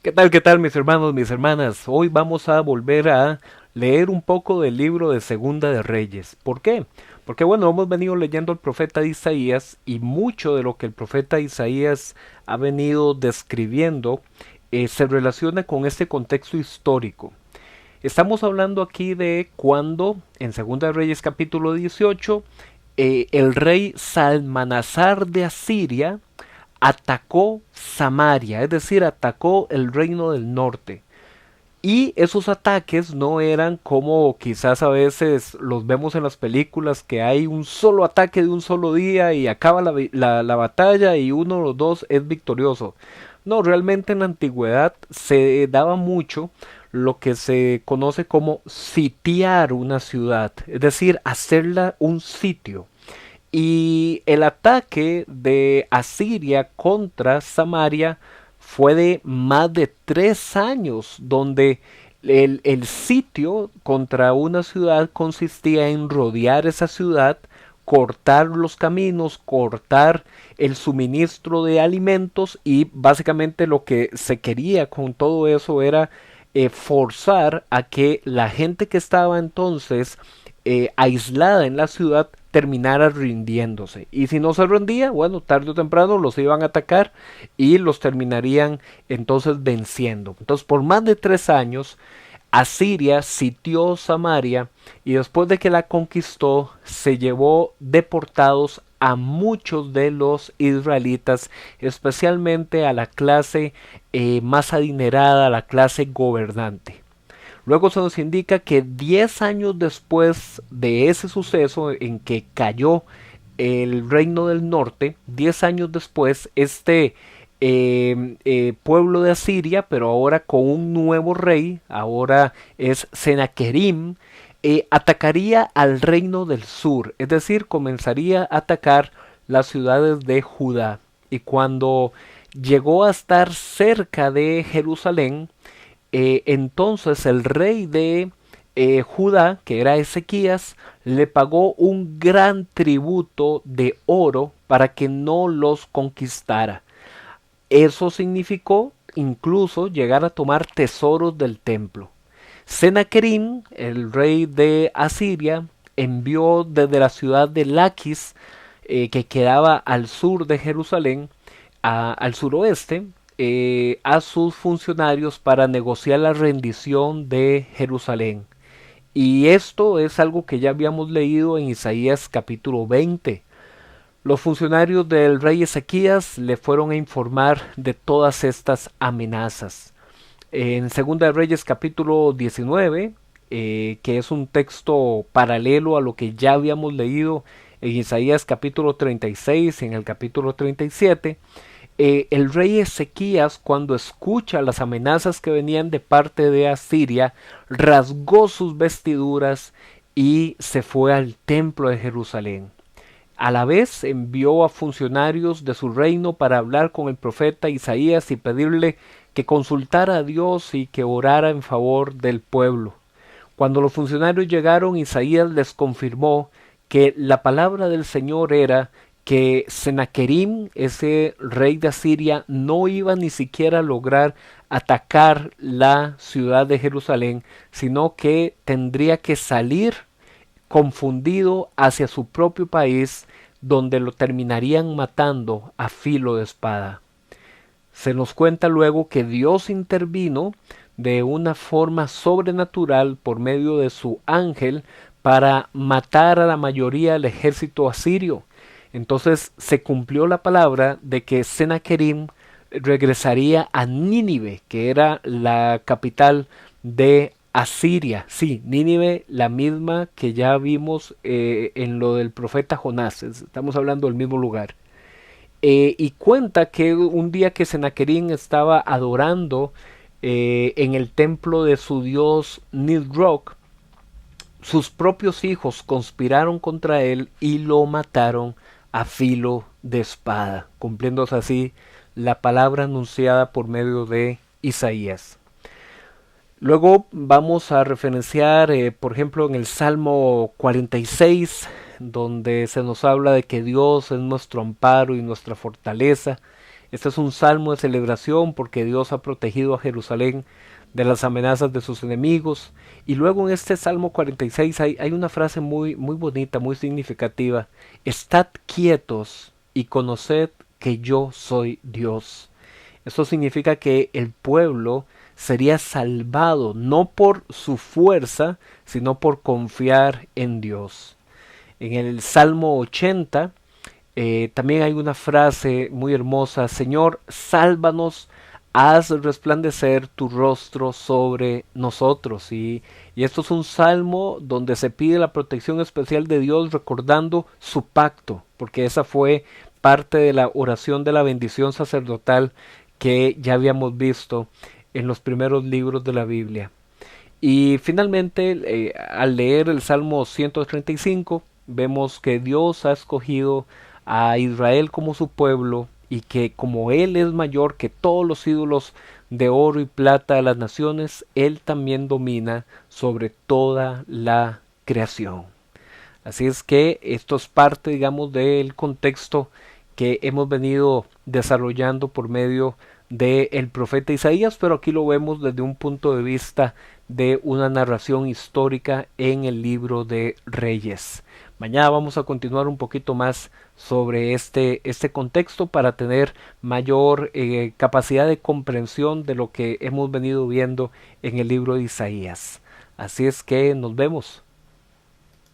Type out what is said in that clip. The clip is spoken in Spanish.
Qué tal, mis hermanos, mis hermanas? Hoy vamos a volver a leer un poco del libro de Segunda de Reyes. ¿Por qué? Porque bueno, hemos venido leyendo al profeta Isaías y mucho de lo que el profeta Isaías ha venido describiendo se relaciona con este contexto histórico. Estamos hablando aquí de cuando, en Segunda de Reyes capítulo 18, el rey Salmanasar de Asiria atacó Samaria, es decir, atacó el reino del norte. Y esos ataques no eran como quizás a veces los vemos en las películas, que hay un solo ataque de un solo día y acaba la batalla y uno o los dos es victorioso. No, realmente en la antigüedad se daba mucho lo que se conoce como sitiar una ciudad, es decir, hacerla un sitio. Y el ataque de Asiria contra Samaria fue de más de 3 años, donde el sitio contra una ciudad consistía en rodear esa ciudad, cortar los caminos, cortar el suministro de alimentos y básicamente lo que se quería con todo eso era forzar a que la gente que estaba entonces aislada en la ciudad terminara rindiéndose. Y si no se rendía, bueno, tarde o temprano los iban a atacar y los terminarían entonces venciendo. Entonces, por más de 3 años, Asiria sitió Samaria y después de que la conquistó, se llevó deportados a muchos de los israelitas, especialmente a la clase más adinerada, a la clase gobernante. Luego se nos indica que 10 años después de ese suceso en que cayó el reino del norte, 10 años después, pueblo de Asiria, pero ahora con un nuevo rey, ahora es Senaquerim, atacaría al reino del sur, es decir, comenzaría a atacar las ciudades de Judá. Y cuando llegó a estar cerca de Jerusalén, entonces el rey de Judá, que era Ezequías, le pagó un gran tributo de oro para que no los conquistara. Eso significó incluso llegar a tomar tesoros del templo. Senaquerim, el rey de Asiria, envió desde la ciudad de Laquis, que quedaba al sur de Jerusalén, al suroeste, a sus funcionarios para negociar la rendición de Jerusalén. Y esto es algo que ya habíamos leído en Isaías capítulo 20. Los funcionarios del rey Ezequías le fueron a informar de todas estas amenazas. En Segunda de Reyes capítulo 19, que es un texto paralelo a lo que ya habíamos leído en Isaías capítulo 36 y en el capítulo 37, el rey Ezequías, cuando escucha las amenazas que venían de parte de Asiria, rasgó sus vestiduras y se fue al templo de Jerusalén. A la vez envió a funcionarios de su reino para hablar con el profeta Isaías y pedirle que consultara a Dios y que orara en favor del pueblo. Cuando los funcionarios llegaron, Isaías les confirmó que la palabra del Señor era que Senaquerim, ese rey de Asiria, no iba ni siquiera a lograr atacar la ciudad de Jerusalén, sino que tendría que salir confundido hacia su propio país, donde lo terminarían matando a filo de espada. Se nos cuenta luego que Dios intervino de una forma sobrenatural por medio de su ángel para matar a la mayoría del ejército asirio. Entonces se cumplió la palabra de que Senaquerim regresaría a Nínive, que era la capital de Asiria. Sí, Nínive, la misma que ya vimos en lo del profeta Jonás. Estamos hablando del mismo lugar. Y cuenta que un día que Senaquerim estaba adorando en el templo de su dios Nisroch, sus propios hijos conspiraron contra él y lo mataron a filo de espada, cumpliéndose así la palabra anunciada por medio de Isaías. Luego vamos a referenciar, por ejemplo, en el Salmo 46, donde se nos habla de que Dios es nuestro amparo y nuestra fortaleza, Este es un salmo de celebración porque Dios ha protegido a Jerusalén de las amenazas de sus enemigos. Y luego en este Salmo 46 hay una frase muy bonita, muy significativa. Estad quietos y conoced que yo soy Dios. Esto significa que el pueblo sería salvado no por su fuerza, sino por confiar en Dios. En el Salmo 80 también hay una frase muy hermosa: Señor, sálvanos, haz resplandecer tu rostro sobre nosotros. Y esto es un salmo donde se pide la protección especial de Dios, recordando su pacto, porque esa fue parte de la oración de la bendición sacerdotal que ya habíamos visto en los primeros libros de la Biblia. Y finalmente, al leer el Salmo 135, vemos que Dios ha escogido a Israel como su pueblo y que como Él es mayor que todos los ídolos de oro y plata de las naciones, Él también domina sobre toda la creación. Así es que esto es parte, digamos, del contexto que hemos venido desarrollando por medio del profeta Isaías, pero aquí lo vemos desde un punto de vista de una narración histórica en el libro de Reyes. Mañana vamos a continuar un poquito más sobre este contexto para tener mayor capacidad de comprensión de lo que hemos venido viendo en el libro de Isaías. Así es que nos vemos.